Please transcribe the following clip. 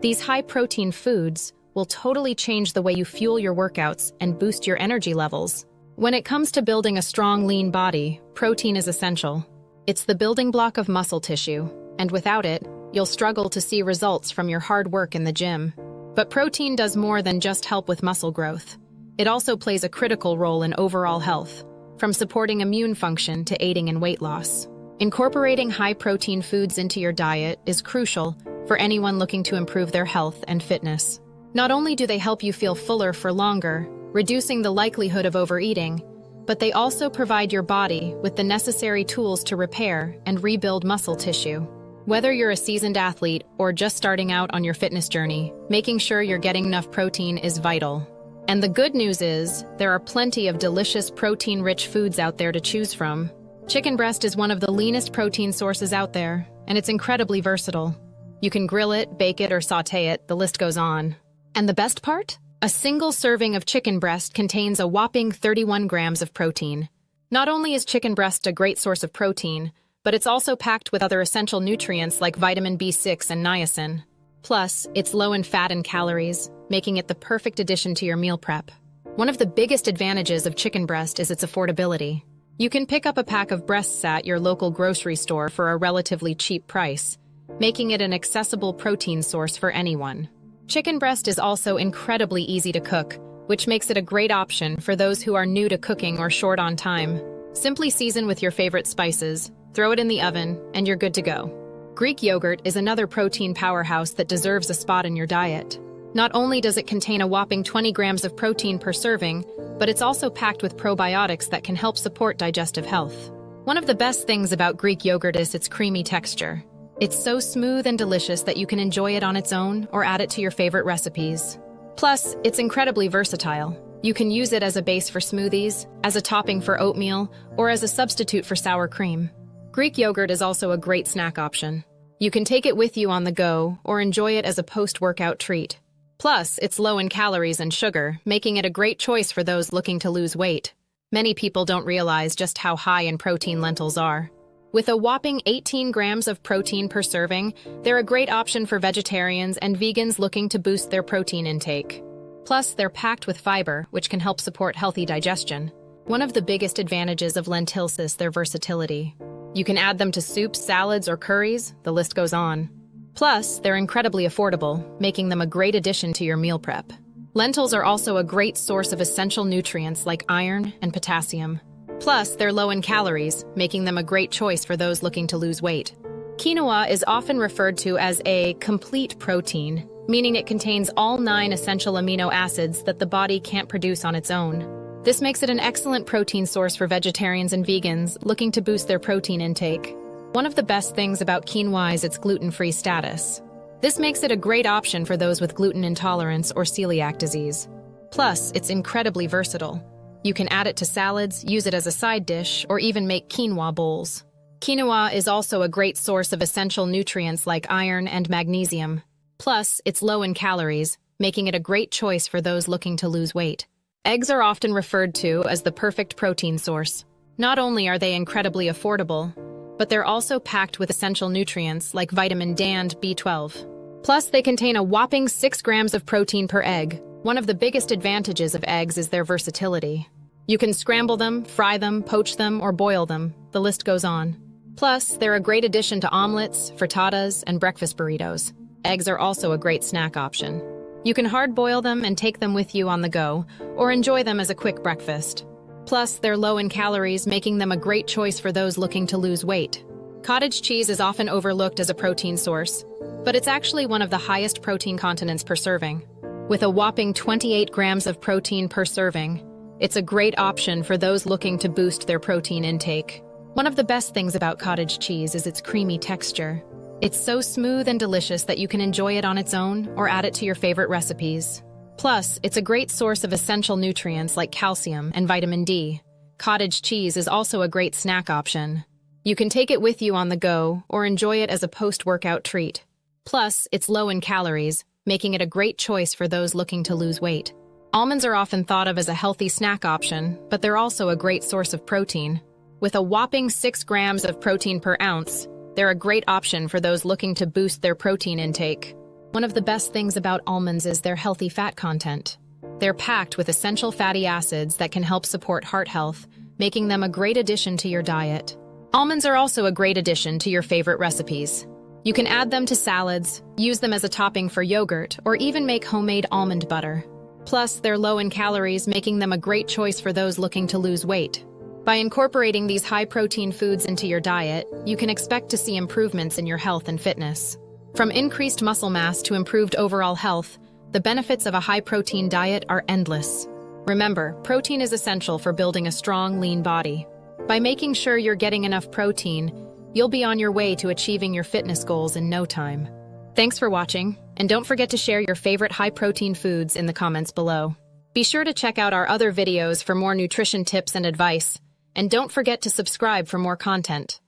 These high-protein foods will totally change the way you fuel your workouts and boost your energy levels. When it comes to building a strong, lean body, protein is essential. It's the building block of muscle tissue, and without it, you'll struggle to see results from your hard work in the gym. But protein does more than just help with muscle growth. It also plays a critical role in overall health, from supporting immune function to aiding in weight loss. Incorporating high-protein foods into your diet is crucial for anyone looking to improve their health and fitness. Not only do they help you feel fuller for longer, reducing the likelihood of overeating, but they also provide your body with the necessary tools to repair and rebuild muscle tissue. Whether you're a seasoned athlete or just starting out on your fitness journey, making sure you're getting enough protein is vital. And the good news is, there are plenty of delicious protein-rich foods out there to choose from. Chicken breast is one of the leanest protein sources out there, and it's incredibly versatile. You can grill it, bake it, or sauté it, the list goes on. And the best part? A single serving of chicken breast contains a whopping 31 grams of protein. Not only is chicken breast a great source of protein, but it's also packed with other essential nutrients like vitamin B6 and niacin. Plus, it's low in fat and calories, making it the perfect addition to your meal prep. One of the biggest advantages of chicken breast is its affordability. You can pick up a pack of breasts at your local grocery store for a relatively cheap price, making it an accessible protein source for anyone. Chicken breast is also incredibly easy to cook, which makes it a great option for those who are new to cooking or short on time. Simply season with your favorite spices, throw it in the oven, and you're good to go. Greek yogurt is another protein powerhouse that deserves a spot in your diet. Not only does it contain a whopping 20 grams of protein per serving, but it's also packed with probiotics that can help support digestive health. One of the best things about Greek yogurt is its creamy texture. It's so smooth and delicious that you can enjoy it on its own or add it to your favorite recipes. Plus, it's incredibly versatile. You can use it as a base for smoothies, as a topping for oatmeal, or as a substitute for sour cream. Greek yogurt is also a great snack option. You can take it with you on the go or enjoy it as a post-workout treat. Plus, it's low in calories and sugar, making it a great choice for those looking to lose weight. Many people don't realize just how high in protein lentils are. With a whopping 18 grams of protein per serving, they're a great option for vegetarians and vegans looking to boost their protein intake. Plus, they're packed with fiber, which can help support healthy digestion. One of the biggest advantages of lentils is their versatility. You can add them to soups, salads, or curries, the list goes on. Plus, they're incredibly affordable, making them a great addition to your meal prep. Lentils are also a great source of essential nutrients like iron and potassium. Plus, they're low in calories, making them a great choice for those looking to lose weight. Quinoa is often referred to as a complete protein, meaning it contains all 9 essential amino acids that the body can't produce on its own. This makes it an excellent protein source for vegetarians and vegans looking to boost their protein intake. One of the best things about quinoa is its gluten-free status. This makes it a great option for those with gluten intolerance or celiac disease. Plus, it's incredibly versatile. You can add it to salads, use it as a side dish, or even make quinoa bowls. Quinoa is also a great source of essential nutrients like iron and magnesium. Plus, it's low in calories, making it a great choice for those looking to lose weight. Eggs are often referred to as the perfect protein source. Not only are they incredibly affordable, but they're also packed with essential nutrients like vitamin D and B12. Plus, they contain a whopping 6 grams of protein per egg. One of the biggest advantages of eggs is their versatility. You can scramble them, fry them, poach them, or boil them. The list goes on. Plus, they're a great addition to omelets, frittatas, and breakfast burritos. Eggs are also a great snack option. You can hard-boil them and take them with you on the go, or enjoy them as a quick breakfast. Plus, they're low in calories, making them a great choice for those looking to lose weight. Cottage cheese is often overlooked as a protein source, but it's actually one of the highest protein contents per serving. With a whopping 28 grams of protein per serving, it's a great option for those looking to boost their protein intake. One of the best things about cottage cheese is its creamy texture. It's so smooth and delicious that you can enjoy it on its own or add it to your favorite recipes. Plus, it's a great source of essential nutrients like calcium and vitamin D. Cottage cheese is also a great snack option. You can take it with you on the go or enjoy it as a post-workout treat. Plus, it's low in calories, making it a great choice for those looking to lose weight. Almonds are often thought of as a healthy snack option, but they're also a great source of protein. With a whopping 6 grams of protein per ounce, they're a great option for those looking to boost their protein intake. One of the best things about almonds is their healthy fat content. They're packed with essential fatty acids that can help support heart health, making them a great addition to your diet. Almonds are also a great addition to your favorite recipes. You can add them to salads, use them as a topping for yogurt, or even make homemade almond butter. Plus, they're low in calories, making them a great choice for those looking to lose weight. By incorporating these high-protein foods into your diet, you can expect to see improvements in your health and fitness. From increased muscle mass to improved overall health, the benefits of a high-protein diet are endless. Remember, protein is essential for building a strong, lean body. By making sure you're getting enough protein, you'll be on your way to achieving your fitness goals in no time. Thanks for watching, and don't forget to share your favorite high-protein foods in the comments below. Be sure to check out our other videos for more nutrition tips and advice, and don't forget to subscribe for more content.